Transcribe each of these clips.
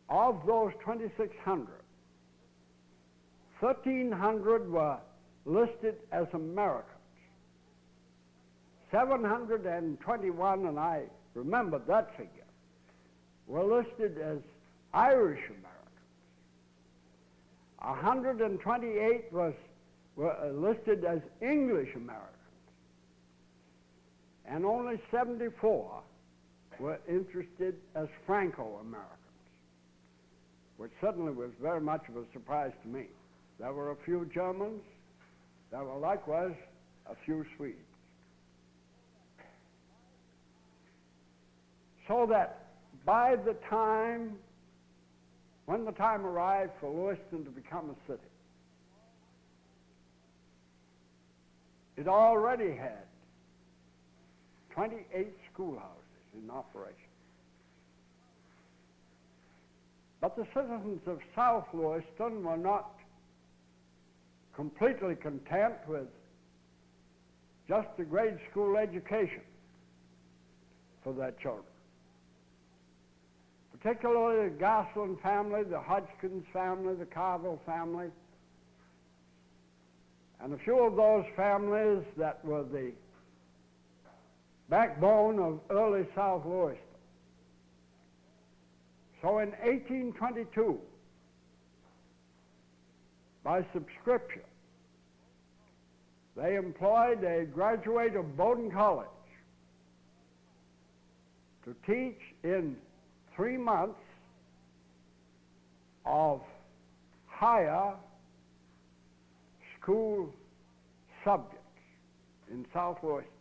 of those 2,600, 1,300 were listed as Americans. 721, and I remember that figure, were listed as Irish Americans. 128 were listed as English Americans. And only 74 were interested as Franco-Americans, which certainly was very much of a surprise to me. There were a few Germans. There were likewise a few Swedes. So that by the time, when the time arrived for Lewiston to become a city, it already had 28 schoolhouses in operation. But the citizens of South Lewiston were not completely content with just a grade school education for their children. Particularly the Gosselin family, the Hodgkins family, the Carville family, and a few of those families that were the backbone of early South Lewiston. So in 1822, by subscription, they employed a graduate of Bowdoin College to teach in 3 months of higher school subjects in South Lewiston.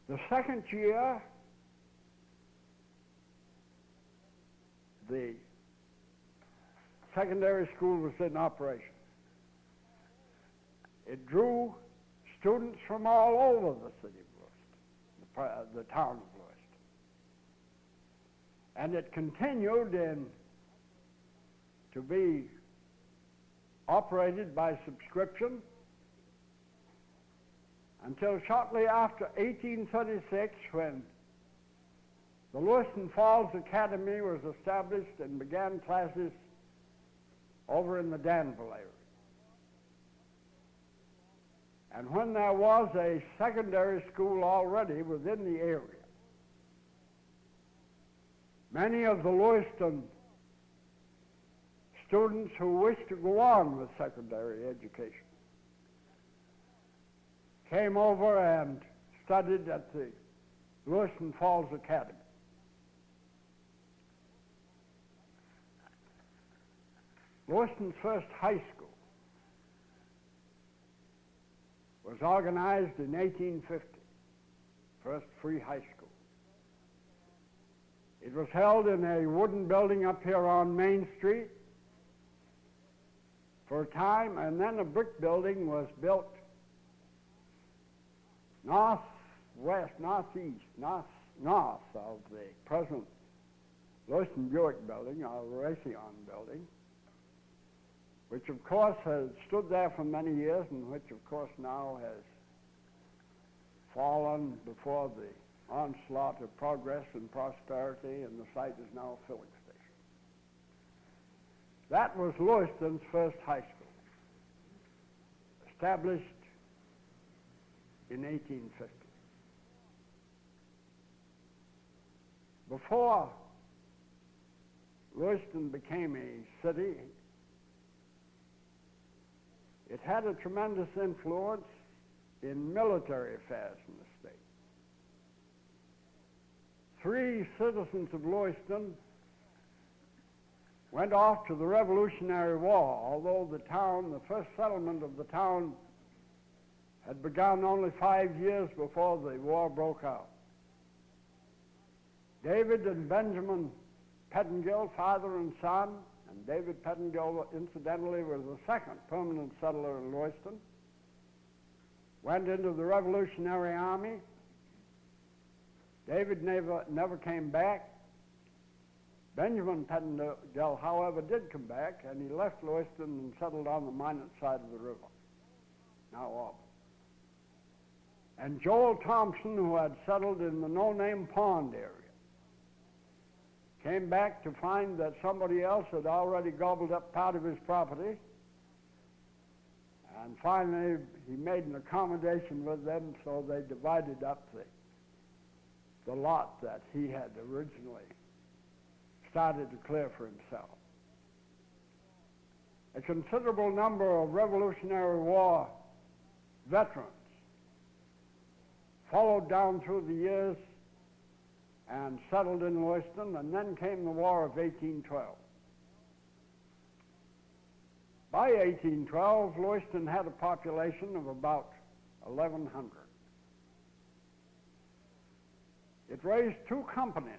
The second year, the secondary school was in operation. It drew students from all over the city of Lewiston, the town of Lewiston. And it continued to be operated by subscription until shortly after 1836, when the Lewiston Falls Academy was established and began classes over in the Danville area. And when there was a secondary school already within the area, many of the Lewiston students who wished to go on with secondary education came over and studied at the Lewiston Falls Academy. Lewiston's first high school was organized in 1850, first free high school. It was held in a wooden building up here on Main Street for a time, and then a brick building was built north of the present Lewiston Buick building, or Raytheon building, which of course has stood there for many years and which of course now has fallen before the onslaught of progress and prosperity, and the site is now a filling station. That was Lewiston's first high school, established in 1850. Before Lewiston became a city, it had a tremendous influence in military affairs in the state. 3 citizens of Lewiston went off to the Revolutionary War, although the town, the first settlement of the town, had begun only 5 years before the war broke out. David and Benjamin Pettingill, father and son, and David Pettingill, incidentally, was the second permanent settler in Lewiston, went into the Revolutionary Army. David never came back. Benjamin Pettingill, however, did come back, and he left Lewiston and settled on the Minot side of the river, now Auburn. And Joel Thompson, who had settled in the No Name Pond area, came back to find that somebody else had already gobbled up part of his property, and finally he made an accommodation with them, so they divided up the lot that he had originally started to clear for himself. A considerable number of Revolutionary War veterans followed down through the years and settled in Lewiston, and then came the War of 1812. By 1812, Lewiston had a population of about 1,100. It raised 2 companies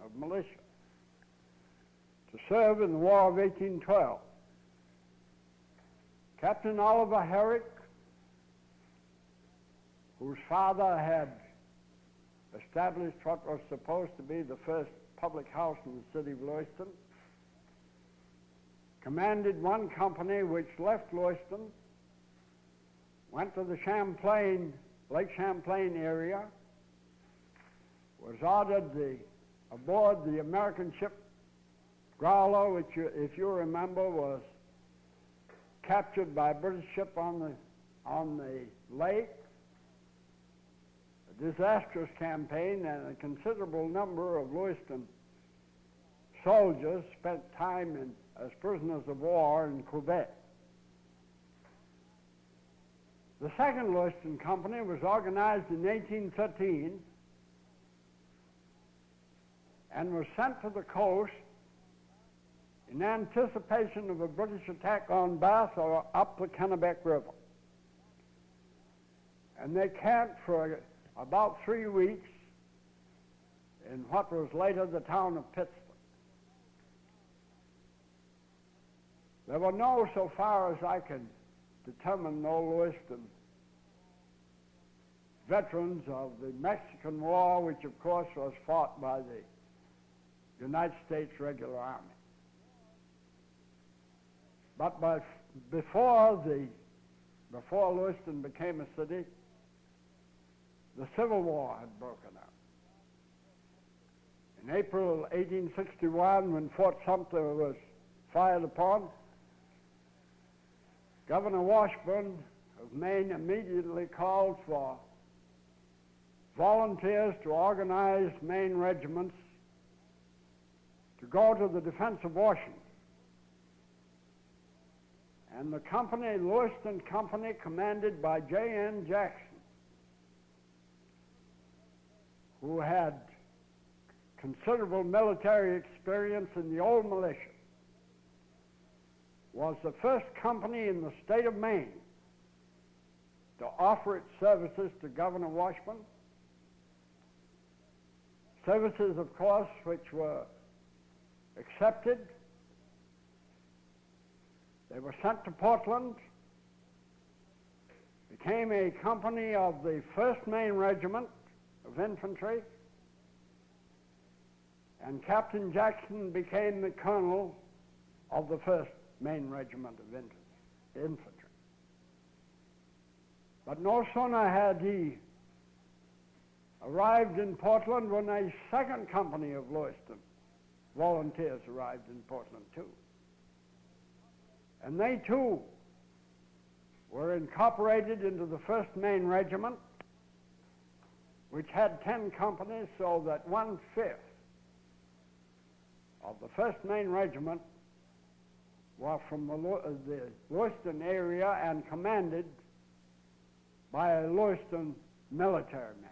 of militia to serve in the War of 1812. Captain Oliver Herrick, whose father had established what was supposed to be the first public house in the city of Lewiston, commanded one company which left Lewiston, went to the Champlain, Lake Champlain area, was ordered aboard the American ship Growler, which, if you remember, was captured by a British ship on the lake. A disastrous campaign, and a considerable number of Lewiston soldiers spent time as prisoners of war in Quebec. The second Lewiston Company was organized in 1813 and was sent to the coast in anticipation of a British attack on Bath or up the Kennebec River. And they camped for about 3 weeks in what was later the town of Pittsburgh. There were no, so far as I can determine, no Lewiston veterans of the Mexican War, which of course was fought by the United States Regular Army. But before Lewiston became a city, the Civil War had broken out. In April 1861, when Fort Sumter was fired upon, Governor Washburn of Maine immediately called for volunteers to organize Maine regiments to go to the defense of Washington. And the company, Lewiston Company, commanded by J.N. Jackson, who had considerable military experience in the old militia, was the first company in the state of Maine to offer its services to Governor Washburn. Services, of course, which were accepted. They were sent to Portland, became a company of the 1st Maine Regiment of Infantry, and Captain Jackson became the colonel of the 1st Maine Regiment of Infantry. But no sooner had he arrived in Portland when a 2nd company of Lewiston volunteers arrived in Portland too. And they too were incorporated into the 1st Maine Regiment, which had 10 companies, so that 1/5 of the 1st Maine Regiment were from the Lewiston area and commanded by a Lewiston military man.